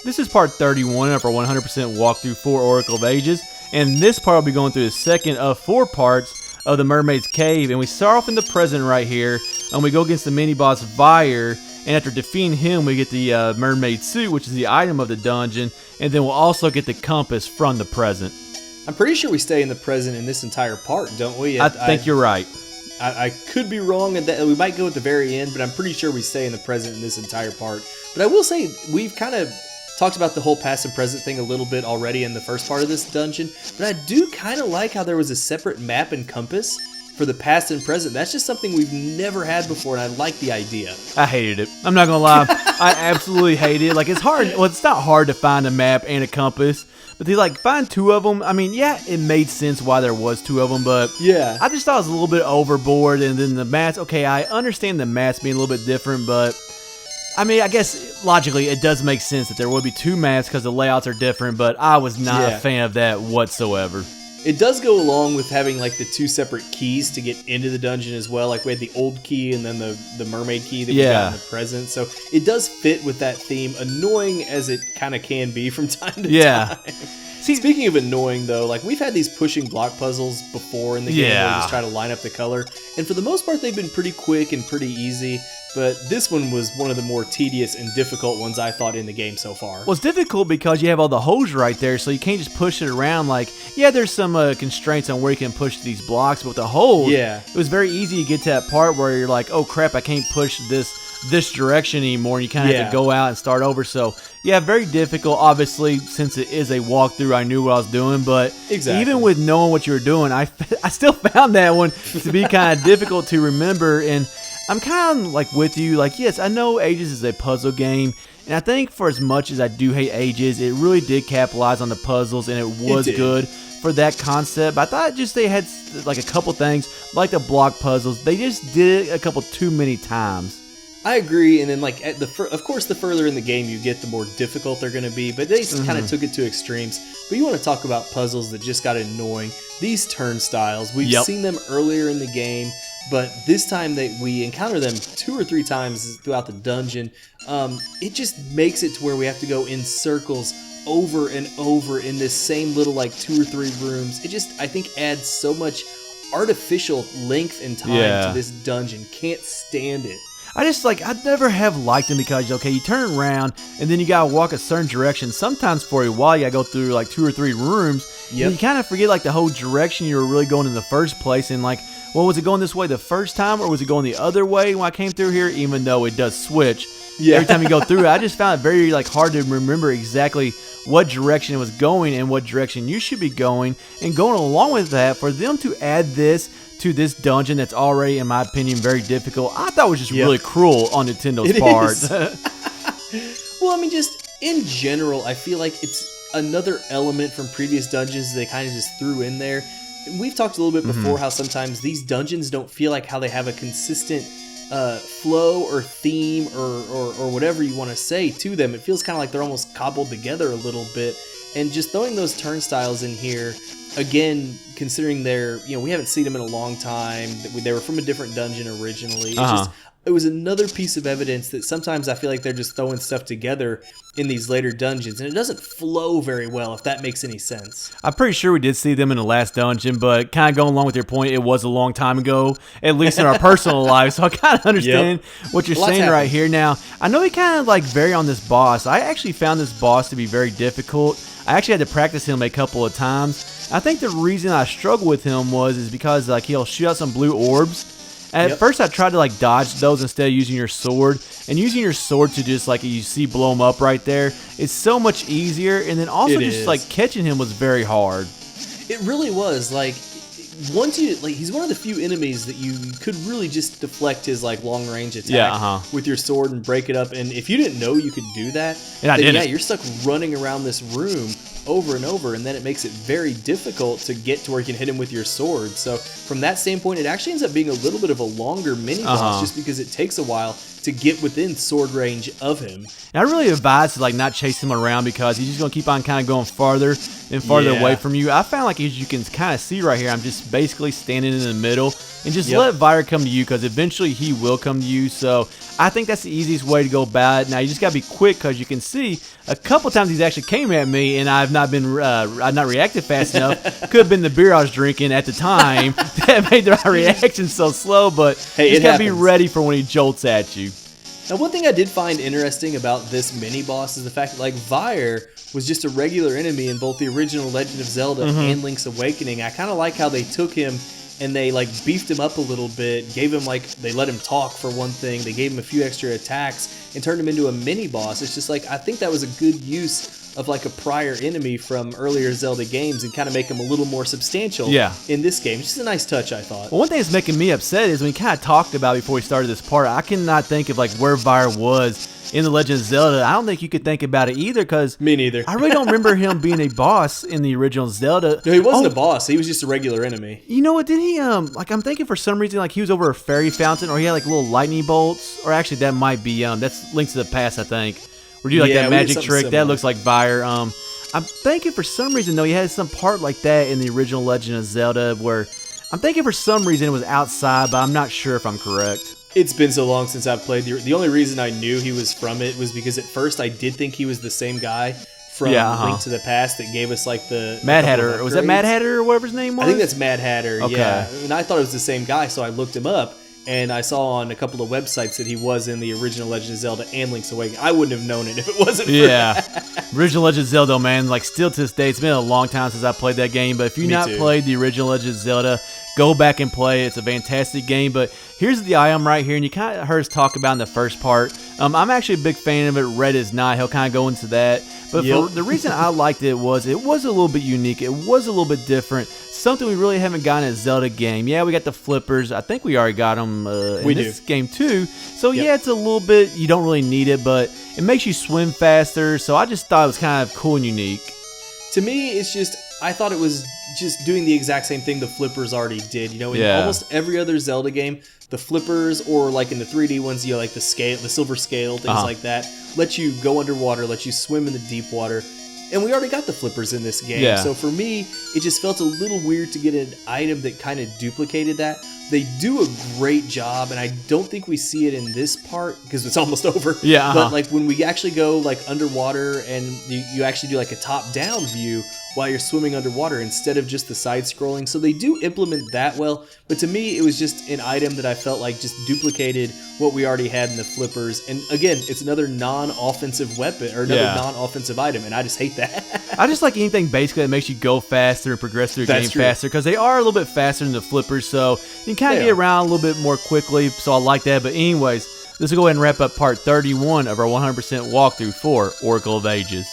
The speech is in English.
This is part 31 of our 100% walkthrough for Oracle of Ages, and this part will be going through the second of 4 parts of the Mermaid's Cave, and we start off in the present right here, and we go against the mini-boss Vire, and after defeating him, we get the Mermaid Suit, which is the item of the dungeon, and then we'll also get the compass from the present. I'm pretty sure we stay in the present in this entire part, don't we? I think you're right. I could be wrong, and we might go at the very end, but I'm pretty sure we stay in the present in this entire part. But I will say, we've kind of talked about the whole past and present thing a little bit already in the first part of this dungeon, but I do kind of like how there was a separate map and compass for the past and present. That's just something we've never had before, and I like the idea. I hated it. I'm not going to lie. I absolutely hated it. Like, it's hard. Well, it's not hard to find a map and a compass, but they, like, find 2 of them. I mean, yeah, it made sense why there was 2 of them, but yeah, I just thought it was a little bit overboard, and then the maps, okay, I understand the maps being a little bit different, but I mean, I guess logically it does make sense that there would be 2 maps because the layouts are different, but I was not a fan of that whatsoever. It does go along with having like the 2 separate keys to get into the dungeon as well. Like we had the old key and then the mermaid key that we got in the present. So it does fit with that theme, annoying as it kind of can be from time to time. See, speaking of annoying though, like we've had these pushing block puzzles before in the game where you just try to line up the color. And for the most part, they've been pretty quick and pretty easy. But this one was one of the more tedious and difficult ones I thought in the game so far. Well, it's difficult because you have all the holes right there, so you can't just push it around. Like, yeah, there's some constraints on where you can push these blocks, but with the holes, it was very easy to get to that part where you're like, oh crap, I can't push this direction anymore, and you kind of have to go out and start over. So, yeah, very difficult. Obviously, since it is a walkthrough, I knew what I was doing, but even with knowing what you were doing, I still found that one to be kind of difficult to remember, and I'm kind of like with you, like, yes, I know Ages is a puzzle game, and I think for as much as I do hate Ages, it really did capitalize on the puzzles, and it was good for that concept. But I thought just they had like a couple things, like the block puzzles, they just did it a couple too many times. I agree, and then like of course the further in the game you get, the more difficult they're going to be, but they kind of took it to extremes. But you want to talk about puzzles that just got annoying. These turnstiles, we've seen them earlier in the game, but this time that we encounter them 2 or 3 times throughout the dungeon, it just makes it to where we have to go in circles over and over in this same little like 2 or 3 rooms. It just, I think, adds so much artificial length and time to this dungeon. Can't stand it. I'd never have liked them because, okay, you turn around and then you gotta walk a certain direction. Sometimes for a while you gotta go through like 2 or 3 rooms. And you kind of forget like the whole direction you were really going in the first place. And like, well, was it going this way the first time or was it going the other way when I came through here? Even though it does switch every time you go through it. I just found it very like hard to remember exactly what direction it was going and what direction you should be going. And going along with that, for them to add this to this dungeon that's already, in my opinion, very difficult, I thought was just really cruel on Nintendo's part. Well, I mean, just in general, I feel like it's another element from previous dungeons they kind of just threw in there. We've talked a little bit before how sometimes these dungeons don't feel like how they have a consistent flow or theme or whatever you want to say to them. It feels kind of like they're almost cobbled together a little bit. And just throwing those turnstiles in here, again, considering they're, we haven't seen them in a long time. They were from a different dungeon originally. It was another piece of evidence that sometimes I feel like they're just throwing stuff together in these later dungeons, and it doesn't flow very well, if that makes any sense. I'm pretty sure we did see them in the last dungeon, but kind of going along with your point, it was a long time ago, at least in our personal lives, so I kind of understand what you're saying right here. Now, I know we kind of like vary on this boss. I actually found this boss to be very difficult. I actually had to practice him a couple of times. I think the reason I struggled with him is because like he'll shoot out some blue orbs. At first, I tried to like dodge those instead of using your sword. And using your sword to just like you see blow him up right there, it's so much easier. And then also like catching him was very hard. It really was. Like once you he's one of the few enemies that you could really just deflect his like long range attack with your sword and break it up. And if you didn't know you could do that, then you're stuck running around this room over and over, and then it makes it very difficult to get to where you can hit him with your sword. So from that standpoint, it actually ends up being a little bit of a longer mini boss just because it takes a while to get within sword range of him. And I really advise to like not chase him around because he's just going to keep on kind of going farther and farther away from you. I found like as you can kind of see right here, I'm just basically standing in the middle and just let Vire come to you, because eventually he will come to you. So I think that's the easiest way to go about it. Now you just gotta be quick, because you can see a couple times he's actually came at me and I've not reacted fast enough. Could have been the beer I was drinking at the time that made my reaction so slow. But hey, you just gotta be ready for when he jolts at you. Now, one thing I did find interesting about this mini-boss is the fact that, like, Vire was just a regular enemy in both the original Legend of Zelda and Link's Awakening. I kind of like how they took him and they, like, beefed him up a little bit, gave him, like, they let him talk for one thing, they gave him a few extra attacks, and turned him into a mini-boss. It's just, like, I think that was a good use of, like, a prior enemy from earlier Zelda games and kind of make him a little more substantial in this game. Just a nice touch, I thought. Well, one thing that's making me upset is when we kind of talked about before we started this part, I cannot think of, like, where Vire was in The Legend of Zelda. I don't think you could think about it either, because me neither. I really don't remember him being a boss in the original Zelda. No, he wasn't a boss. He was just a regular enemy. You know what? Did he, like, I'm thinking for some reason, like, he was over a fairy fountain, or he had, like, little lightning bolts, or actually, that might be, that's Link to the Past, I think. Where you do, like, that magic trick. Similar. That looks like Vire. I'm thinking for some reason, though, he had some part like that in the original Legend of Zelda, where I'm thinking for some reason it was outside, but I'm not sure if I'm correct. It's been so long since I've played. The only reason I knew he was from it was because at first I did think he was the same guy from Link to the Past that gave us, like, the Mad Hatter. Was that Mad Hatter or whatever his name was? I think that's Mad Hatter, okay. Yeah. And I thought it was the same guy, so I looked him up. And I saw on a couple of websites that he was in the original Legend of Zelda and Link's Awakening. I wouldn't have known it if it wasn't for that. Original Legend of Zelda, man, like, still to this day, it's been a long time since I played that game. But if you've not played the original Legend of Zelda, go back and play it. It's a fantastic game. But here's the item right here, and you kind of heard us talk about in the first part. I'm actually a big fan of it. Red is not. He'll kind of go into that. But for the reason I liked it was a little bit unique. It was a little bit different. Something we really haven't gotten in a Zelda game. Yeah, we got the flippers. I think we already got them in this game too. So yeah, it's a little bit, you don't really need it, but it makes you swim faster. So I just thought it was kind of cool and unique. To me, it's just, I thought it was just doing the exact same thing the flippers already did. You know, in almost every other Zelda game, the flippers, or like in the 3D ones, you know, like the scale, the silver scale, things like that, let you go underwater, let you swim in the deep water. And we already got the flippers in this game. So for me, it just felt a little weird to get an item that kind of duplicated that. They do a great job, and I don't think we see it in this part because it's almost over. But like when we actually go, like, underwater, and you actually do, like, a top-down view while you're swimming underwater instead of just the side-scrolling. So they do implement that well. But to me, it was just an item that I felt like just duplicated what we already had in the flippers. And again, it's another non-offensive weapon, or another non-offensive item, and I just hate that. I just like anything basically that makes you go faster and progress through the game faster, because they are a little bit faster than the flippers, so you can kind of get around a little bit more quickly, so I like that. But anyways, let's go ahead and wrap up part 31 of our 100% walkthrough for Oracle of Ages.